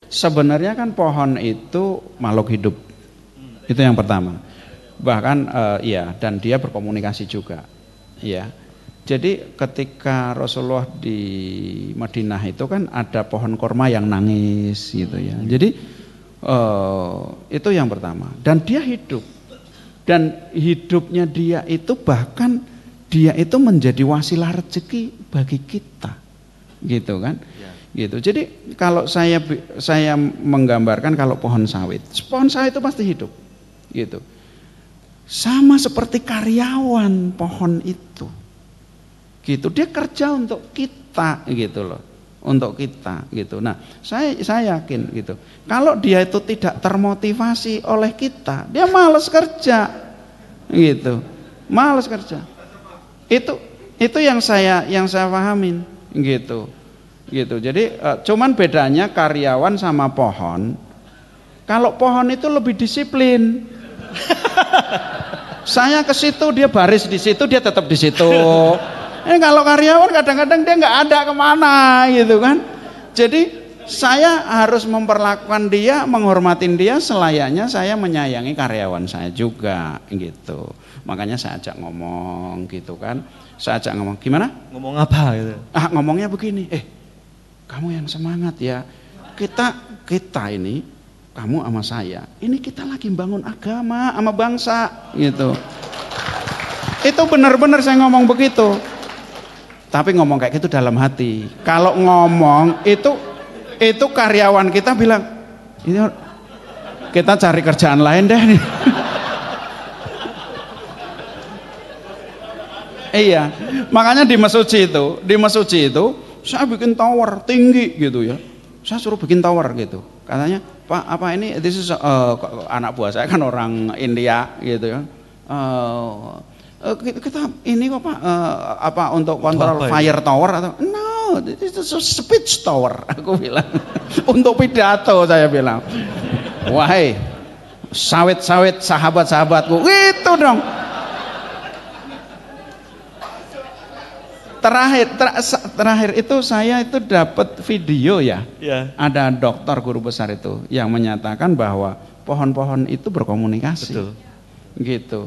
Sebenarnya kan pohon itu makhluk hidup. Itu yang pertama. Bahkan iya, dan dia berkomunikasi juga. Ya. Jadi ketika Rasulullah di Madinah itu kan ada pohon korma yang nangis gitu ya. Jadi itu yang pertama. Dan dia hidup. Dan hidupnya dia itu bahkan dia itu menjadi wasilah rezeki bagi kita. Gitu kan? Ya. Gitu. Jadi kalau saya menggambarkan kalau pohon sawit itu pasti hidup. Gitu. Sama seperti karyawan pohon itu. Gitu, dia kerja untuk kita gitu loh, untuk kita gitu. Nah, saya yakin gitu. Kalau dia itu tidak termotivasi oleh kita, dia malas kerja, gitu, malas kerja. Itu yang saya pahamin, gitu. Jadi cuman bedanya karyawan sama pohon. Kalau pohon itu lebih disiplin. Saya ke situ, dia baris di situ, dia tetap di situ. Kalau karyawan kadang-kadang dia nggak ada kemana gitu kan. Jadi saya harus memperlakukan dia, menghormatin dia selayaknya saya menyayangi karyawan saya juga gitu. Makanya saya ajak ngomong gitu kan. Saya ajak ngomong, gimana? Ngomong apa gitu? Ngomongnya begini, kamu yang semangat ya. Kita ini, kamu sama saya, ini kita lagi bangun agama sama bangsa gitu. Itu benar-benar saya ngomong begitu. Tapi ngomong kayak gitu dalam hati. Kalau ngomong itu karyawan kita bilang, ini kita cari kerjaan lain deh nih. Iya, makanya di masjid itu saya bikin tower tinggi gitu ya. Saya suruh bikin tower gitu. Katanya, Pak, apa ini? This is anak buah saya kan orang India gitu ya. Kita ini kok Pak, untuk kontrol fire tower atau no, itu speech tower aku bilang. Untuk pidato saya bilang. Wahai sawit-sawit sahabat-sahabatku, gitu dong. Terakhir itu saya itu dapat video ya. Ada dokter guru besar itu yang menyatakan bahwa pohon-pohon itu berkomunikasi. Betul. Gitu.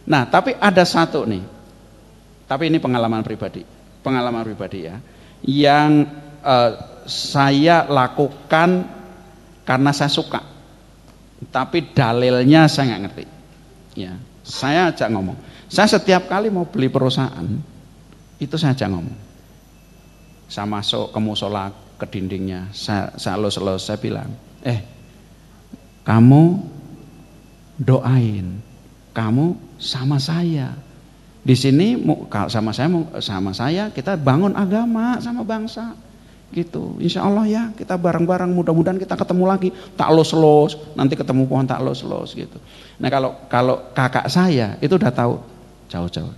Nah, tapi ada satu nih. Tapi ini pengalaman pribadi ya. Yang saya lakukan karena saya suka. Tapi dalilnya saya nggak ngerti. Ya, saya ajak ngomong. Saya setiap kali mau beli perusahaan, itu saya ajak ngomong. Saya masuk ke musola, ke dindingnya, saya elus-elus, saya bilang, kamu doain, kamu sama saya. Di sini sama saya kita bangun agama sama bangsa. Gitu. Insya Allah ya, kita bareng-bareng, mudah-mudahan kita ketemu lagi. Tak los-los, nanti ketemu pohon tak los-los gitu. Nah, kalau kakak saya itu udah tahu jauh-jauh.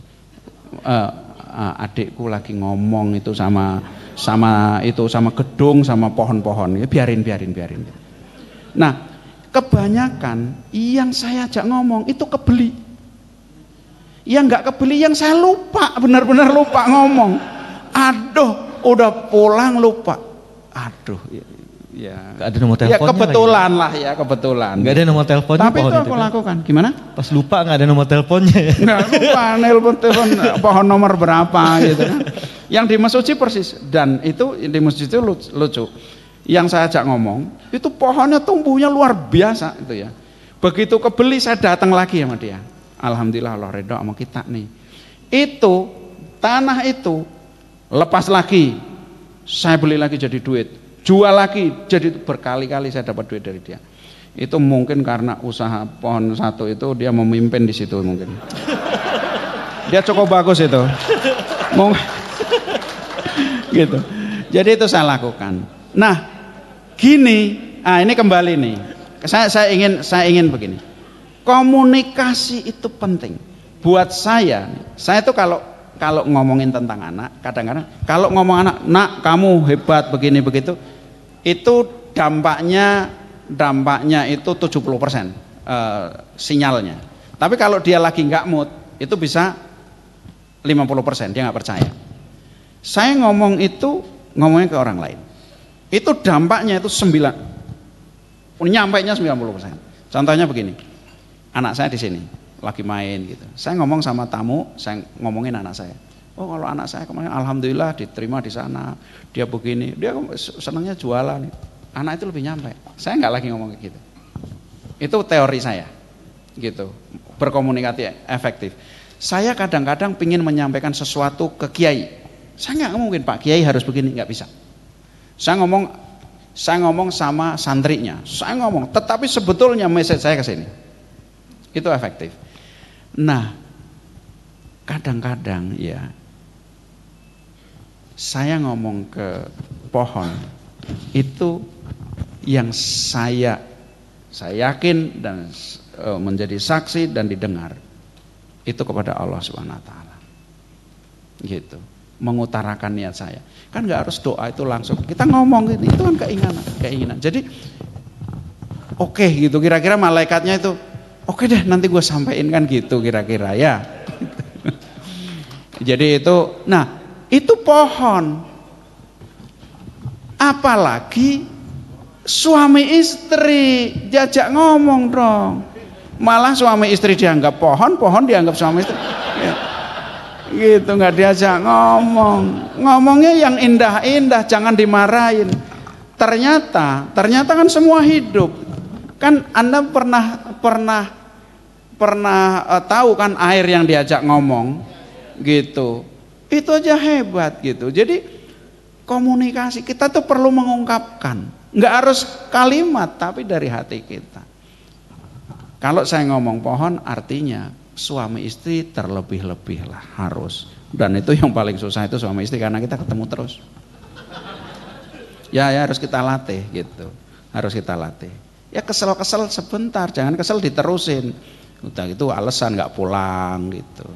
Adikku lagi ngomong itu sama gedung, sama pohon-pohon, biarin. Nah, kebanyakan yang saya ajak ngomong itu kebeli. Yang nggak kebeli, yang saya lupa, benar-benar lupa ngomong. Aduh, udah pulang lupa. Aduh, ya. Gak ada nomor teleponnya. Ya kebetulan lagi. Lah ya, kebetulan. Gak ada nomor teleponnya. Tapi itu aku lakukan. Gimana? Pas lupa gak ada nomor teleponnya. Ya? Nggak lupa, telepon pohon nomor berapa gitu kan. Yang di masjid persis. Dan itu di masjid itu lucu. Yang saya ajak ngomong, itu pohonnya tumbuhnya luar biasa itu ya. Begitu kebeli saya datang lagi sama dia. Alhamdulillah Allah redha sama kita nih. Itu tanah itu lepas lagi, saya beli lagi jadi duit, jual lagi jadi berkali-kali saya dapat duit dari dia. Itu mungkin karena usaha pohon satu itu dia memimpin di situ mungkin. Dia cukup bagus itu. Gitu. Jadi itu saya lakukan. Nah, gini, ini kembali nih. Saya ingin begini. Komunikasi itu penting. Buat saya tuh kalau ngomongin tentang anak, kadang-kadang kalau ngomong anak, nak kamu hebat begini begitu, itu dampaknya itu 70% sinyalnya. Tapi kalau dia lagi nggak mood, itu bisa 50%, dia nggak percaya. Saya ngomongnya ke orang lain, itu dampaknya itu nyampainya 90%. Contohnya begini, anak saya di sini lagi main gitu. Saya ngomong sama tamu, saya ngomongin anak saya. Oh kalau anak saya kemarin alhamdulillah diterima di sana, dia begini, dia senangnya jualan. Anak itu lebih nyampe. Saya nggak lagi ngomong kayak gitu. Itu teori saya, gitu. Berkomunikasi efektif. Saya kadang-kadang ingin menyampaikan sesuatu ke kiai. Saya nggak mungkin Pak Kiai harus begini, nggak bisa. Saya ngomong sama santrinya, saya ngomong, tetapi sebetulnya message saya ke sini. Itu efektif. Nah, kadang-kadang ya saya ngomong ke pohon itu yang saya yakin dan menjadi saksi dan didengar itu kepada Allah Subhanahu wa taala. Gitu. Mengutarakan niat saya. Kan nggak harus doa itu langsung. Kita ngomong itu kan keinginan. Jadi oke gitu kira-kira malaikatnya itu oke deh nanti gue sampaikan kan gitu kira-kira ya. Jadi itu itu pohon. Apalagi suami istri diajak ngomong dong. Malah suami istri dianggap pohon, pohon dianggap suami istri. Ya. Gitu nggak diajak ngomongnya yang indah-indah, jangan dimarahin. Ternyata kan semua hidup. Kan Anda pernah tahu kan air yang diajak ngomong gitu. Itu aja hebat gitu. Jadi komunikasi kita tuh perlu mengungkapkan. Nggak harus kalimat tapi dari hati kita. Kalau saya ngomong pohon artinya suami istri terlebih-lebih lah harus. Dan itu yang paling susah itu suami istri karena kita ketemu terus. Ya harus kita latih gitu. Harus kita latih. Ya kesel-kesel sebentar, jangan kesel diterusin. Udah itu alasan nggak pulang gitu.